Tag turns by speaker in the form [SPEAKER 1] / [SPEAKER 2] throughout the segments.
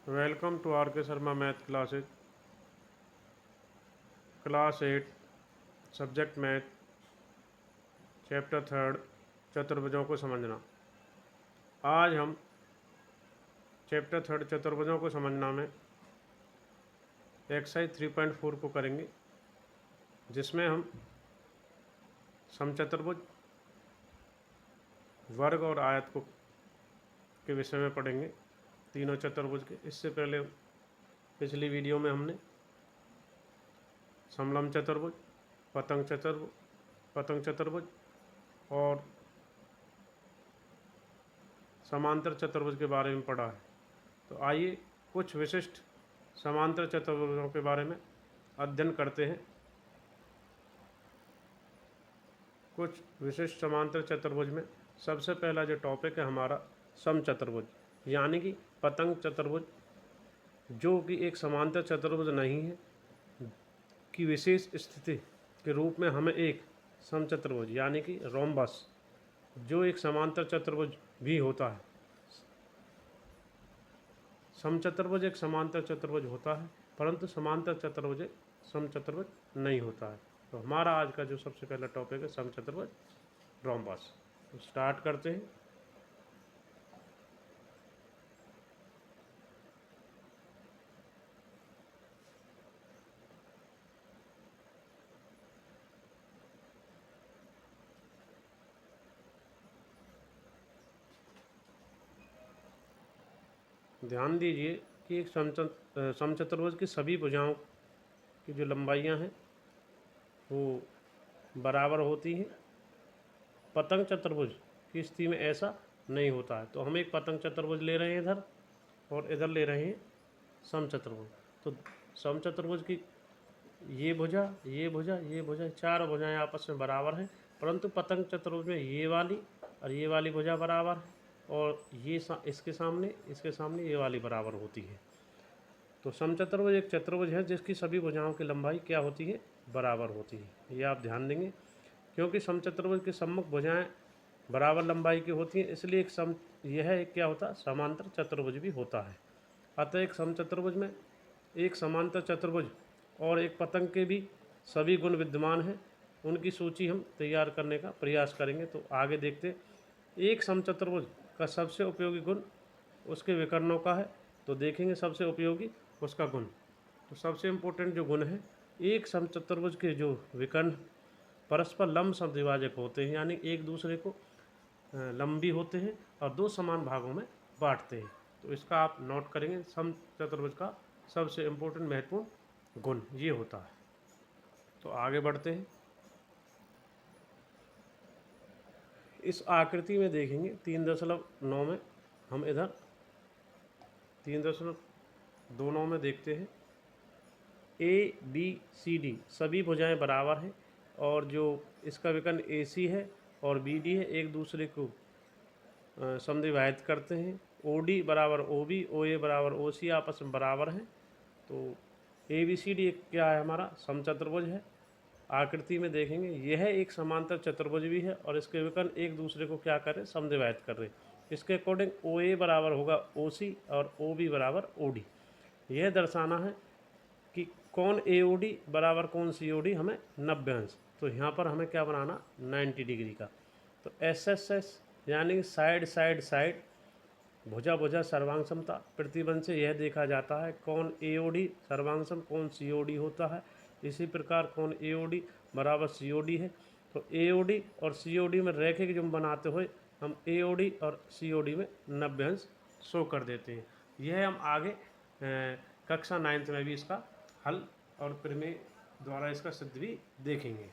[SPEAKER 1] Welcome to are के Sharma math classes class 8 subject math chapter 3 चतुर्भुजों को समझना। आज हम चैप्टर 3 चतुर्भुजों को समझना में एक्सरसाइज 3.4 को करेंगे, जिसमें हम समचतुर्भुज, वर्ग और आयत को के विषय में पढ़ेंगे, तीनों चतुर्भुज के। इससे पहले पिछली वीडियो में हमने समलंब चतुर्भुज, पतंग चतुर्भुज और समांतर चतुर्भुज के बारे में पढ़ा है। तो आइए कुछ विशिष्ट समांतर चतुर्भुजों के बारे में अध्ययन करते हैं। कुछ विशिष्ट समांतर चतुर्भुज में सबसे पहला जो टॉपिक है हमारा समचतुर्भुज, यानी कि पतंग चतुर्भुज, जो कि एक समांतर चतुर्भुज नहीं है, की विशेष स्थिति के रूप में हमें एक समचतुर्भुज यानी कि रोम्बस, जो एक समांतर चतुर्भुज भी होता है। समचतुर्भुज एक समांतर चतुर्भुज होता है, परंतु समांतर चतुर्भुज एक समचतुर्भुज नहीं होता है। तो हमारा आज का जो सबसे पहला टॉपिक है समचतुर्भुज, रोम्बस। तो स्टार्ट करते हैं। ध्यान दीजिए कि एक समचतुर्भुज की सभी भुजाओं की जो लंबाइयां हैं वो बराबर होती हैं। पतंग चतुर्भुज की स्थिति में ऐसा नहीं होता है। तो हम एक पतंग चतुर्भुज ले रहे हैं इधर, और इधर ले रहे हैं समचतुर्भुज। तो समचतुर्भुज की ये भुजा, ये भुजा, ये भुजा, चार भुजाएं आपस में बराबर हैं, परंतु पतंग चतुर्भुज में ये वाली और ये वाली भुजा बराबर है, और ये इसके सामने ये वाली बराबर होती है। तो समचतुर्भुज एक चतुर्भुज है जिसकी सभी भुजाओं की लंबाई क्या होती है, बराबर होती है। ये आप ध्यान देंगे, क्योंकि समचतुर्भुज की सम्मुख भुजाएं बराबर लंबाई की होती हैं, इसलिए यह एक क्या होता है, समांतर चतुर्भुज भी होता है। अतः एक समचतुर्भुज में एक समांतर चतुर्भुज और एक पतंग के भी सभी गुण विद्यमान हैं। उनकी सूची हम तैयार करने का प्रयास करेंगे। तो आगे देखते, एक समचतुर्भुज का सबसे उपयोगी गुण उसके विकर्णों का है। तो देखेंगे सबसे उपयोगी उसका गुण। तो सबसे इम्पोर्टेंट जो गुण है, एक समचतुर्भुज के जो विकर्ण परस्पर लंब समद्विभाजक होते हैं, यानी एक दूसरे को लंबी होते हैं और दो समान भागों में बांटते हैं। तो इसका आप नोट करेंगे, समचतुर्भुज का सबसे इम्पोर्टेंट महत्वपूर्ण गुण ये होता है। तो आगे बढ़ते हैं। इस आकृति में देखेंगे 3.9 में, हम इधर 3.29 में देखते हैं, ए बी सी डी सभी भुजाएं बराबर हैं, और जो इसका विकर्ण ए सी है और बी डी है, एक दूसरे को समद्विभाजित करते हैं। ओ डी बराबर ओ बी, ओ ए बराबर ओ सी आपस में बराबर हैं। तो ए बी सी डी एक क्या है, हमारा समचतुर्भुज है। आकृति में देखेंगे यह एक समांतर चतुर्भुज भी है, और इसके विकर्ण एक दूसरे को क्या कर रहे हैं, समद्विभाजित कर रहे हैं। इसके अकॉर्डिंग ओ ए बराबर होगा ओ सी और ओ बी बराबर ओ डी। यह दर्शाना है कि कौन ए ओ डी बराबर कौन सी ओ डी, हमें 90 अंश। तो यहाँ पर हमें क्या बनाना, 90 डिग्री का। तो एस एस एस यानी साइड साइड साइड, भुजा भुजा सर्वांग समता, प्रतिबंध से यह देखा जाता है कौन ए ओ डी सर्वांग सम, कौन सी ओ डी होता है। इसी प्रकार कौन ए ओ डी बराबर सी ओ डी है। तो ए ओ डी और सी ओ डी में रेखिक जुम बनाते हुए हम ए ओ डी और सी ओ डी में 90 अंश शो कर देते हैं। यह हम आगे कक्षा 9th में भी इसका हल और प्रमेय द्वारा इसका सिद्ध भी देखेंगे।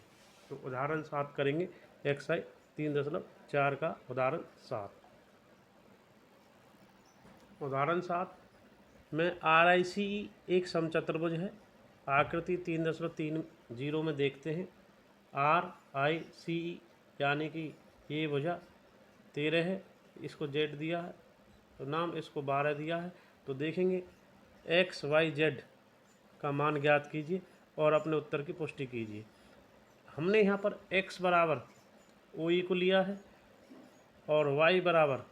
[SPEAKER 1] तो उदाहरण 7 करेंगे, एक्सरसाइज 3.4 का उदाहरण 7। उदाहरण 7 में आर आई सी एक समचतुर्भुज है। आकृति 3.30 में देखते हैं, आर आई सी यानी कि ये भुजा 13 है, इसको जेड दिया है, तो नाम इसको 12 दिया है। तो देखेंगे एक्स वाई जेड का मान ज्ञात कीजिए और अपने उत्तर की पुष्टि कीजिए। हमने यहाँ पर x बराबर ओ ई को लिया है और y बराबर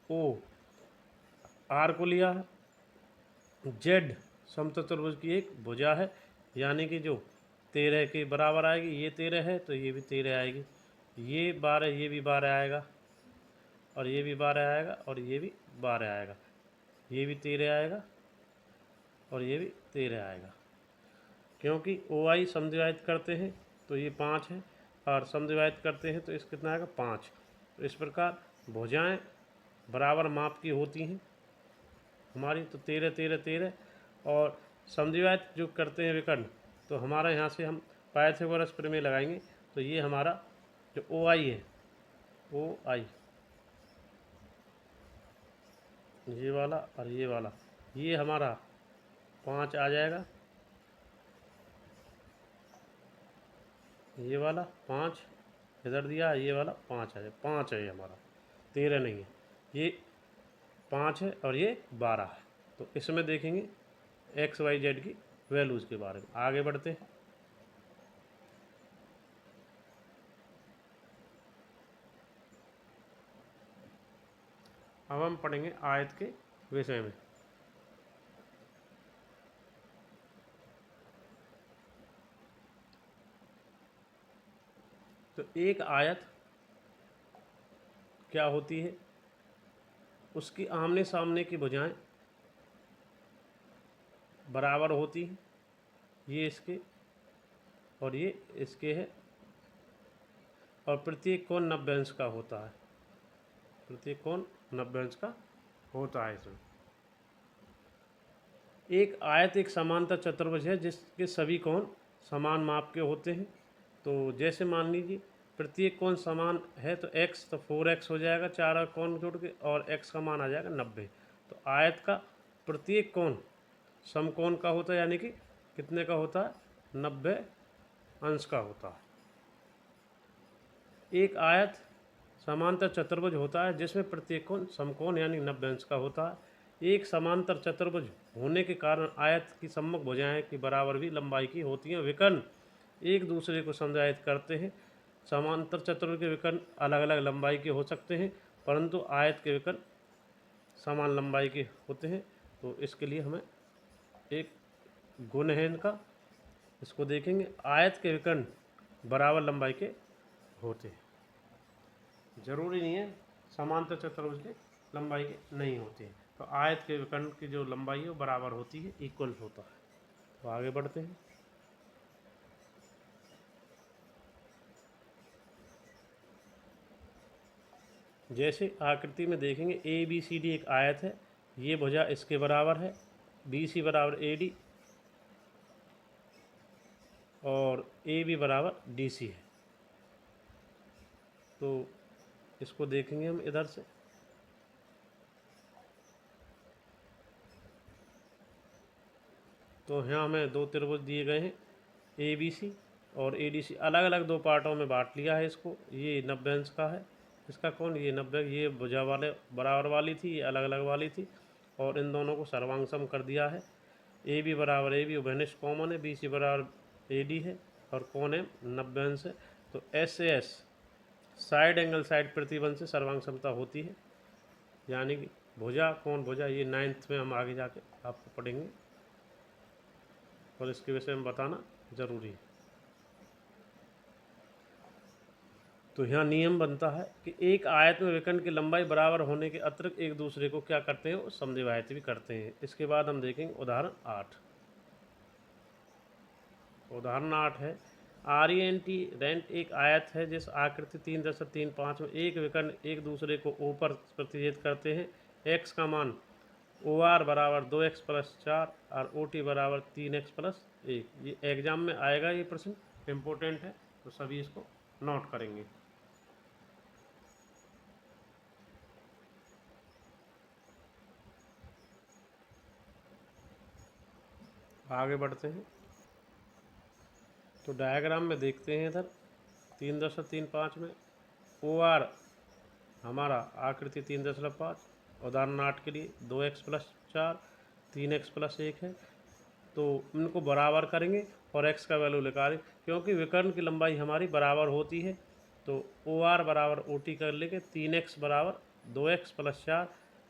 [SPEAKER 1] ओ आर को लिया है। जेड समचतुर्भुज की एक भुजा है, यानी कि जो 13 के बराबर आएगी, ये 13 है तो ये भी 13 आएगी, ये 12, ये भी 12 आएगा, और ये भी 12 आएगा, और ये भी 12 आएगा, ये भी 13 आएगा, और ये भी 13 आएगा। क्योंकि ओ आई समद्विभाजित करते हैं तो ये 5 है, और समद्विभाजित करते हैं तो इस कितना आएगा 5। तो इस प्रकार भुजाएं बराबर माप की होती हैं हमारी, तो 13 13 13। और समद्विभाजित जो करते हैं विकर्ण, तो हमारा यहाँ से हम पाइथागोरस प्रमेय लगाएंगे, तो ये हमारा जो ओ आई है, ओ आई ये वाला और ये वाला, ये हमारा 5 आ जाएगा, ये वाला 5 इधर दिया, ये वाला 5 है, 5 है ये हमारा, 13 नहीं है, ये 5 है और ये 12 है। तो इसमें देखेंगे एक्स वाई जेड की वैल्यूज़ के बारे में। आगे बढ़ते हैं। अब हम पढ़ेंगे आयत के विषय में। तो एक आयत क्या होती है, उसकी आमने सामने की भुजाएं बराबर होती हैं, ये इसके और ये इसके है, और प्रत्येक कोण 90 अंश का होता है, प्रत्येक कोण 90 अंश का होता है। इसमें एक आयत एक समांतर चतुर्भुज है जिसके सभी कोण समान माप के होते हैं। तो जैसे मान लीजिए प्रत्येक कोण समान है तो x तो 4x हो जाएगा, चार कोण जोड़ के, और x का मान आ जाएगा 90। तो आयत का प्रत्येक कोण समकोण का होता है, यानी कि कितने का होता है, 90 अंश का होता है। एक आयत समांतर चतुर्भुज होता है जिसमें प्रत्येक कोण समकोण यानी 90 अंश का होता है। एक समांतर चतुर्भुज होने के कारण आयत की सम्मुख भुजाएं की बराबर भी लंबाई की होती हैं। विकर्ण एक दूसरे को समद्विभाजित करते हैं। समांतर चतुर्भुज के विकर्ण अलग अलग लंबाई के हो सकते हैं, परंतु आयत के विकर्ण समान लंबाई के होते हैं। तो इसके लिए हमें एक गुण है इनका, इसको देखेंगे। आयत के विकर्ण बराबर लंबाई के होते हैं, जरूरी नहीं है समांतर चतुर्भुज के लंबाई के नहीं होते हैं। तो आयत के विकर्ण की जो लंबाई है वो बराबर होती है, इक्वल होता है। तो आगे बढ़ते हैं। जैसे आकृति में देखेंगे ए बी सी डी एक आयत है, ये भुजा इसके बराबर है, बी सी बराबर ए डी और ए बी बराबर डी सी है। तो इसको देखेंगे हम इधर से। तो यहाँ हमें दो त्रिभुज दिए गए हैं, ए बी सी और ए डी सी, अलग अलग दो पार्टों में बांट लिया है इसको। ये 90 अंश का है, इसका कोण ये 90, ये भुजा वाले बराबर वाली थी, ये अलग अलग वाली थी, और इन दोनों को सर्वांग कर दिया है। ए बी बराबर ए बी उभयनिष्ठ कॉमन है, बी सी बराबर ए डी है, और कोण है 90 अंश है। तो एस से एस साइड एंगल साइड प्रतिबंध से सर्वांग समता होती है, यानी कि भुजा कोण भुजा, ये 9th में हम आगे जाके आपको पढ़ेंगे और इसके विषय में बताना ज़रूरी है। तो यहाँ नियम बनता है कि एक आयत में विकर्ण की लंबाई बराबर होने के अतिरिक्त एक दूसरे को क्या करते हैं, वो समद्विभाजित भी करते हैं। इसके बाद हम देखेंगे उदाहरण 8। उदाहरण 8 है आरईएनटी रेंट एक आयत है जिस आकृति 3.35 में एक विकर्ण एक दूसरे को ऊपर प्रतिच्छेद करते हैं। एक्स का मान ओ आर बराबर 2x + 4 और ओ टी बराबर 3x + 1। ये एग्जाम में आएगा, ये प्रश्न इम्पोर्टेंट है, तो सभी इसको नोट करेंगे। आगे बढ़ते हैं। तो डायग्राम में देखते हैं इधर 3.35 में ओ आर हमारा आकृति 3.5, उदाहरण 8 के लिए 2x + 4 3x + 1 है। तो इनको बराबर करेंगे और x का वैल्यू निकालें, क्योंकि विकर्ण की लंबाई हमारी बराबर होती है। तो ओ आर बराबर ओ टी कर लेंगे, 3x बराबर 2x + 4,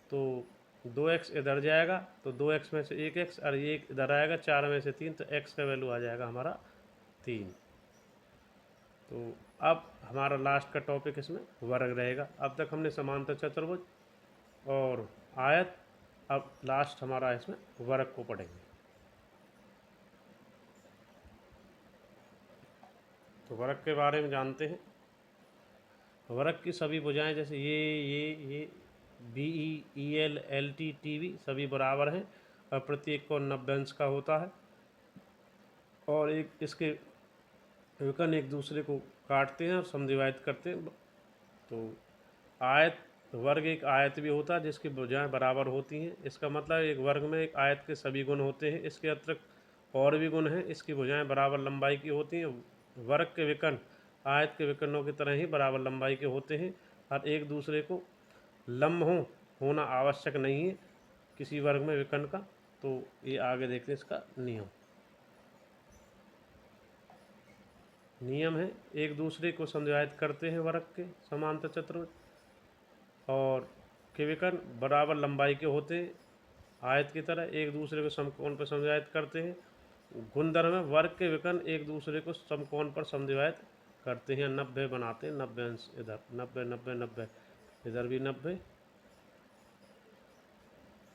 [SPEAKER 1] तो 2x इधर जाएगा तो 2x में से 1x और ये इधर आएगा 4 में से 3, तो x का वैल्यू आ जाएगा हमारा 3। तो अब हमारा लास्ट का टॉपिक इसमें वर्ग रहेगा। अब तक हमने समांतर चतुर्भुज और आयत, अब लास्ट हमारा इसमें वर्ग को पढ़ेंगे। तो वर्ग के बारे में जानते हैं। वर्ग की सभी भुजाएं जैसे ये BE, EL, LT, TV सभी बराबर हैं और प्रत्येक को 90 अंश का होता है और एक इसके विकर्ण एक दूसरे को काटते हैं और समद्विभाजित करते हैं। तो आयत वर्ग एक आयत भी होता है जिसकी भुजाएं बराबर होती हैं। इसका मतलब एक वर्ग में एक आयत के सभी गुण होते हैं। इसके अतिरिक्त और भी गुण हैं। इसकी भुजाएं बराबर लंबाई की होती हैं। वर्ग के विकर्ण आयत के विकर्णों की तरह ही बराबर लंबाई के होते हैं और एक दूसरे को लंब होना आवश्यक नहीं है किसी वर्ग में विकर्ण का। तो ये आगे देखते हैं इसका नियम है। एक दूसरे को समद्विभाजित करते हैं वर्ग के समांतर चतुर्भुज और के विकर्ण बराबर लंबाई के होते हैं आयत की तरह। एक दूसरे को समकोण पर समद्विभाजित करते हैं। गुणधर्म है वर्ग के विकर्ण एक दूसरे को समकोण पर समद्विभाजित करते हैं। 90 बनाते हैं, 90 अंश इधर 90 90 90, इधर भी 90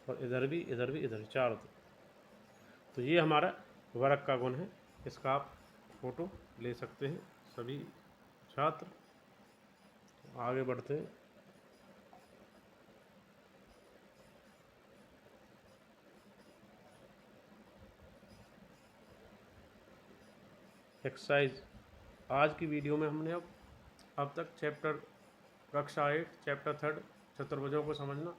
[SPEAKER 1] और इधर भी इधर भी इधर 4। तो ये हमारा वर्ग का गुण है। इसका आप फोटो ले सकते हैं सभी छात्र। आगे बढ़ते हैं। एक्सरसाइज आज की वीडियो में हमने अब तक चैप्टर कक्षा 8 चैप्टर 3 चतुर्भुजों को समझना,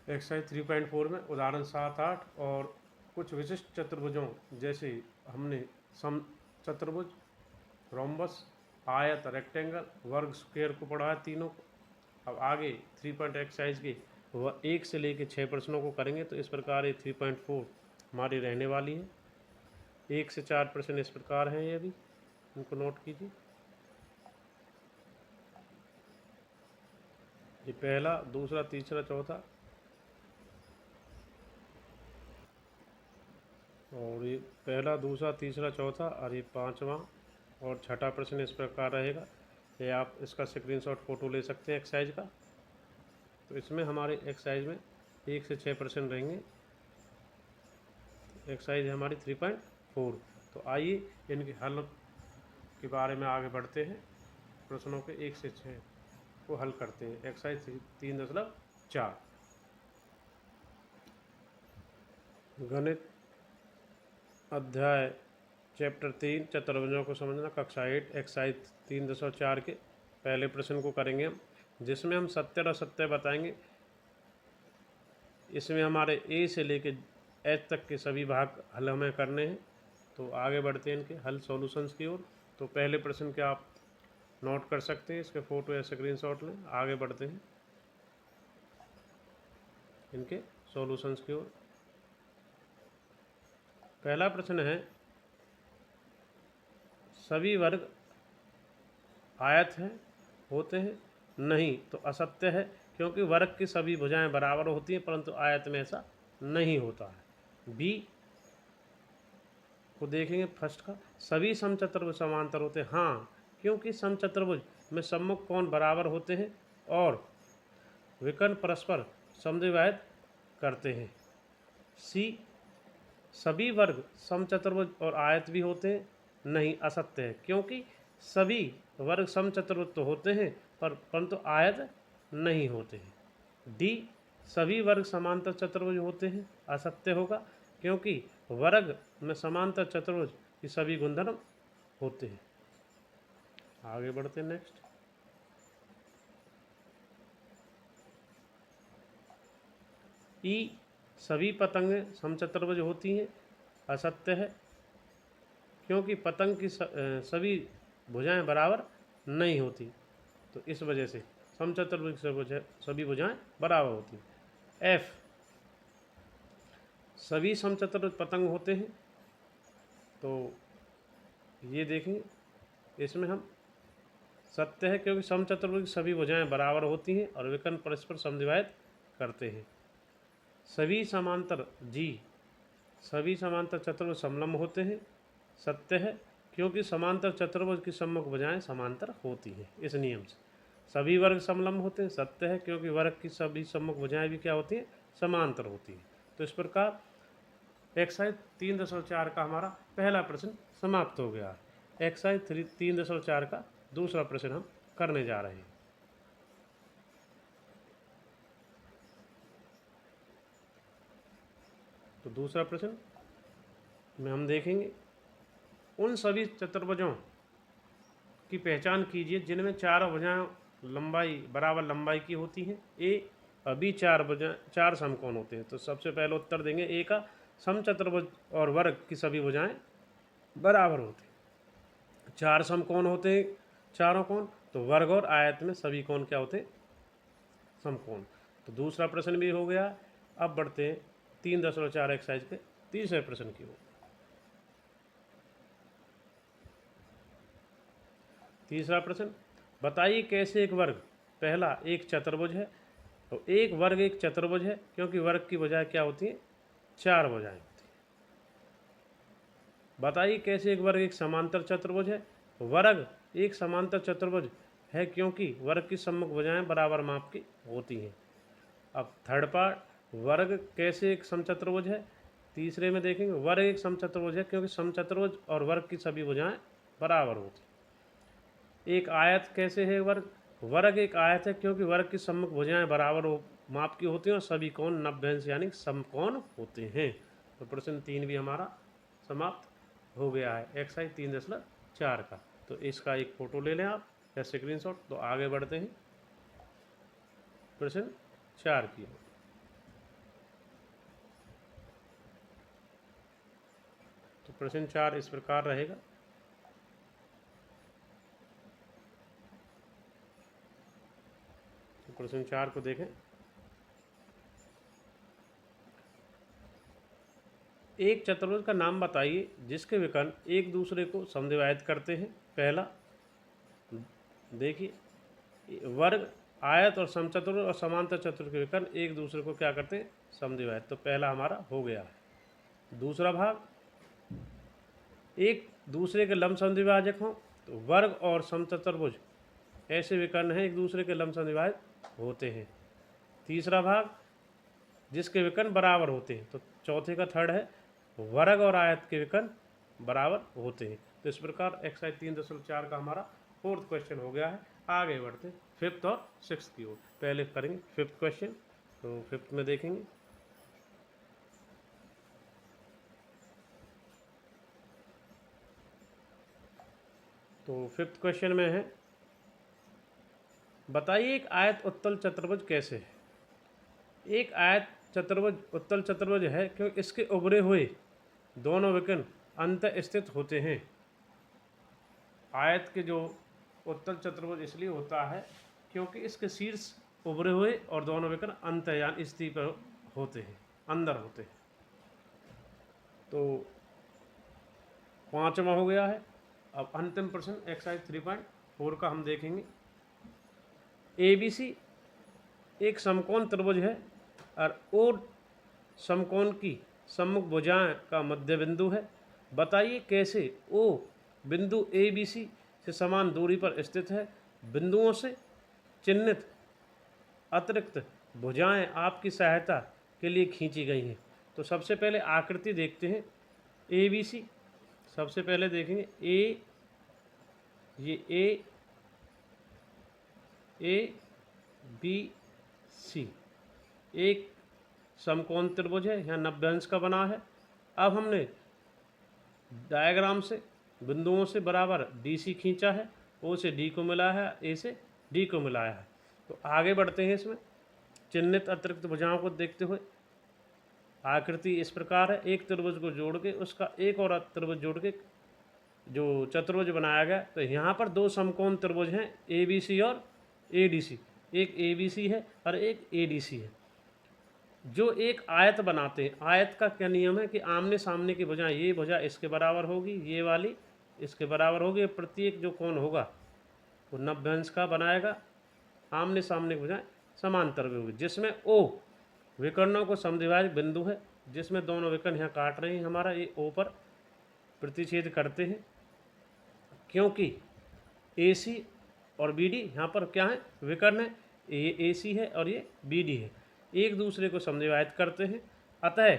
[SPEAKER 1] एक्सरसाइज 3.4 में उदाहरण 7, 8 और कुछ विशिष्ट चतुर्भुजों जैसे हमने सम चतुर्भुज, रोम्बस, आयत, रेक्टेंगल, वर्ग, स्क्वायर को पढ़ा है तीनों को। अब आगे 3 एक्सरसाइज के वह 1 से लेकर 6 प्रश्नों को करेंगे। तो इस प्रकार ये 3.4 हमारी रहने वाली है। 1 से 4 प्रश्न इस प्रकार हैं, ये भी इनको नोट कीजिए। ये पहला, दूसरा, तीसरा, चौथा और ये पहला, दूसरा, तीसरा, चौथा और ये 5वां और 6ठा प्रश्न इस प्रकार रहेगा। ये आप इसका स्क्रीनशॉट फोटो ले सकते हैं एक्सरसाइज का। तो इसमें हमारे एक्सरसाइज में 1 से 6 प्रश्न रहेंगे। एक्सरसाइज है हमारी 3.4। तो आइए इनके हल के बारे में आगे बढ़ते हैं। प्रश्नों के 1 से 6 को हल करते हैं। एक्सरसाइज 3.4 गणित अध्याय चैप्टर 3 चतुर्भुजों को समझना, कक्षा 8 एक्सरसाइज 3.4 के पहले प्रश्न को करेंगे हम, जिसमें हम सत्य और असत्य बताएंगे। इसमें हमारे ए से लेकर एच तक के सभी भाग हल हमें करने हैं। तो आगे बढ़ते हैं इनके हल सॉल्यूशंस की ओर। तो पहले प्रश्न के आप नोट कर सकते हैं, इसके फोटो या स्क्रीनशॉट लें। आगे बढ़ते हैं इनके सॉल्यूशंस की ओर। पहला प्रश्न है, सभी वर्ग आयत हैं होते हैं? नहीं, तो असत्य है, क्योंकि वर्ग की सभी भुजाएं बराबर होती हैं परंतु आयत में ऐसा नहीं होता है। बी को देखेंगे फर्स्ट का, सभी समचतुर्भुज समांतर होते हैं। हाँ, क्योंकि समचतुर्भुज में सम्मुख कोण बराबर होते हैं और विकर्ण परस्पर समद्विभाजित करते हैं। सी सभी वर्ग समचतुर्भुज और आयत भी होते हैं? नहीं, असत्य है, क्योंकि सभी वर्ग समचतुर्भुज तो होते हैं परंतु आयत नहीं होते हैं। डी सभी वर्ग समांतर चतुर्भुज होते हैं? असत्य होगा, क्योंकि वर्ग में समांतर चतुर्भुज की सभी गुणधर्म होते हैं। आगे बढ़ते हैं नेक्स्ट। ई सभी पतंगें समचतुर्भुज होती हैं? असत्य है, क्योंकि पतंग की सभी भुजाएं बराबर नहीं होती, तो इस वजह से समचतुर्भुज की सभी भुजाएं बराबर होती हैं। एफ सभी समचतुर्भुज पतंग होते हैं? तो ये देखेंगे, इसमें हम सत्य है, क्योंकि समचतुर्भुज की सभी भुजाएं बराबर होती हैं और विकर्ण परस्पर समद्विभाजित करते हैं। सभी समांतर जी सभी समांतर चतुर्भुज समलंब होते हैं। सत्य है, क्योंकि समांतर चतुर्भुज की सम्मुख भुजाएं समांतर होती हैं इस नियम से। सभी वर्ग समलंब होते हैं। सत्य है, क्योंकि वर्ग की सभी सम्मुख भुजाएं भी क्या होती हैं, समांतर होती हैं। तो इस प्रकार एक्सरसाइज 3.4 का हमारा पहला प्रश्न समाप्त हो गया है। एक्सरसाइज 3.4 का दूसरा प्रश्न हम करने जा रहे हैं। तो दूसरा प्रश्न में हम देखेंगे, उन सभी चतुर्भुजों की पहचान कीजिए जिनमें चारों भुजाएं लंबाई बराबर लंबाई की होती हैं। ए अभी चार समकोण होते हैं। तो सबसे पहले उत्तर देंगे ए का, समचतुर्भुज और वर्ग की सभी भुजाएं बराबर होती हैं। चार समकोण होते हैं, चारों कोण, तो वर्ग और आयत में सभी कोण क्या होते हैं, समकोण। तो दूसरा प्रश्न भी हो गया। अब बढ़ते हैं 3.4 एक्सरसाइज के तीसरे प्रश्न की ओर। तीसरा प्रश्न, बताइए कैसे एक वर्ग, पहला एक चतुर्भुज है, तो एक वर्ग एक चतुर्भुज है क्योंकि वर्ग की भुजाएं क्या होती हैं, चार भुजाएं होती हैं। बताइए कैसे एक वर्ग एक समांतर चतुर्भुज है, तो वर्ग एक समांतर चतुर्भुज है क्योंकि वर्ग की सम्मुख भुजाएं बराबर माप की होती हैं। अब थर्ड पार्ट, वर्ग कैसे एक समचतुर्भुज है, तीसरे में देखेंगे वर्ग एक समचतुर्भुज है क्योंकि समचतुर्भुज और वर्ग की सभी भुजाएं बराबर होती हैं। एक आयत कैसे है वर्ग, वर्ग एक आयत है क्योंकि वर्ग की सम्मुख भुजाएं बराबर माप की होती हैं और सभी कोण नभ्यंश यानी समकोण होते हैं। तो प्रश्न 3 भी हमारा समाप्त हो गया है एक्सरसाइज 3.4 का। तो इसका एक फोटो ले लें आप या स्क्रीनशॉट। तो आगे बढ़ते हैं प्रश्न 4 की। तो प्रश्न 4 इस प्रकार रहेगा, तो प्रश्न 4 को देखें। एक चतुर्भुज का नाम बताइए जिसके विकर्ण एक दूसरे को समद्विभाजित करते हैं। पहला देखिए, वर्ग आयत और समचतुर्भुज और समांतर चतुर्भुज के विकर्ण एक दूसरे को क्या करते हैं, समद्विभाजित। तो पहला हमारा हो गया है। दूसरा भाग, एक दूसरे के लंब समद्विभाजक हों, तो वर्ग और समचतुर्भुज ऐसे विकर्ण हैं एक दूसरे के लंब समद्विभाजित होते हैं। तीसरा भाग, जिसके विकर्ण बराबर होते हैं। तो चौथे का थर्ड है, वर्ग और आयत के विकर्ण बराबर होते हैं। तो इस प्रकार एक्सरसाइज 3.4 का हमारा फोर्थ क्वेश्चन हो गया है। आगे बढ़ते हैं फिफ्थ और सिक्स्थ की ओर। पहले करेंगे फिफ्थ क्वेश्चन। तो फिफ्थ में देखेंगे, तो फिफ्थ क्वेश्चन में है, बताइए एक आयत उत्तल चतुर्भुज कैसे है। एक आयत चतुर्भुज उत्तल चतुर्भुज है क्योंकि इसके उभरे हुए दोनों विकर्ण अंत स्थित होते हैं। आयत के जो उत्तल चतुर्भुज इसलिए होता है क्योंकि इसके शीर्ष उभरे हुए और दोनों विकर्ण अंत यानी स्थिति पर होते हैं, अंदर होते हैं। तो पांचवा हो गया है। अब अंतिम प्रश्न एक्सरसाइज 3.4 का हम देखेंगे। ABC एक समकोण त्रिभुज है और ओ समकोण की सम्मुख भुजाएं का मध्य बिंदु है। बताइए कैसे ओ बिंदु ABC से समान दूरी पर स्थित है। बिंदुओं से चिन्हित अतिरिक्त भुजाएं आपकी सहायता के लिए खींची गई हैं। तो सबसे पहले आकृति देखते हैं ABC। सबसे पहले देखेंगे ये ABC एक समकोण त्रिभुज है, यहाँ नभ्यंश का बना है। अब हमने डायग्राम से बिंदुओं से बराबर DC खींचा है, O से D को मिला है, A से D को मिलाया है। तो आगे बढ़ते हैं इसमें चिन्हित अतिरिक्त भुजाओं को देखते हुए। आकृति इस प्रकार है, एक त्रिभुज को जोड़ के उसका एक और त्रिभुज जोड़ के जो चतुर्भुज बनाया गया। तो यहाँ पर दो समकोण त्रिभुज हैं ABC और ADC। एक ABC है और एक ADC है जो एक आयत बनाते हैं। आयत का क्या नियम है कि आमने सामने की भुजाएं, ये भुजा इसके बराबर होगी, ये वाली इसके बराबर होगी। प्रत्येक जो कोण होगा वो नभ्यंश का बनाएगा। आमने सामने की भुजाएं समांतर में होगी, जिसमें O विकर्णों को समद्विभाजक बिंदु है जिसमें दोनों विकर्ण यहाँ काट रहे हैं हमारा, ये ओ पर प्रतिच्छेद करते हैं, क्योंकि AC और BD यहाँ पर क्या है, विकर्ण है, ये AC है और ये BD है, एक दूसरे को समद्विभाजित करते हैं। अतः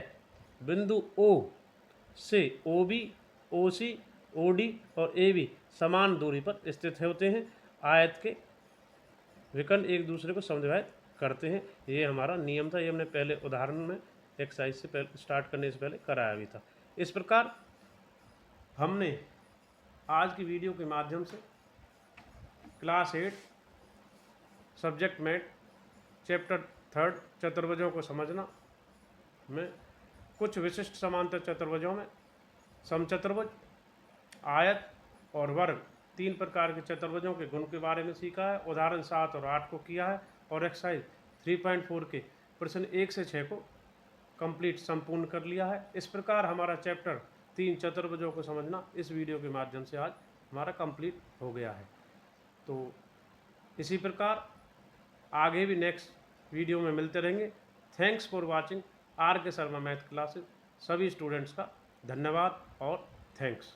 [SPEAKER 1] बिंदु O से OB, OC, OD और AB समान दूरी पर स्थित होते हैं। आयत के विकर्ण एक दूसरे को समद्विभाजित करते हैं। ये हमारा नियम था, ये हमने पहले उदाहरण में एक्सरसाइज से पहले स्टार्ट करने से पहले कराया भी था। इस प्रकार हमने आज की वीडियो के माध्यम से क्लास 8 सब्जेक्ट मैथ चैप्टर 3 चतुर्भुजों को समझना में कुछ विशिष्ट समांतर चतुर्भुजों में समचतुर्भुज, आयत और वर्ग 3 प्रकार के चतुर्भुजों के गुण के बारे में सीखा है। उदाहरण 7 और 8 को किया है और एक्सरसाइज 3.4 के प्रश्न 1 से 6 को कंप्लीट संपूर्ण कर लिया है। इस प्रकार हमारा चैप्टर 3 चतुर्भुजों को समझना इस वीडियो के माध्यम से आज हमारा कंप्लीट हो गया है। तो इसी प्रकार आगे भी नेक्स्ट वीडियो में मिलते रहेंगे। Thanks for watching RK Sharma math classes. सभी स्टूडेंट्स का धन्यवाद और थैंक्स।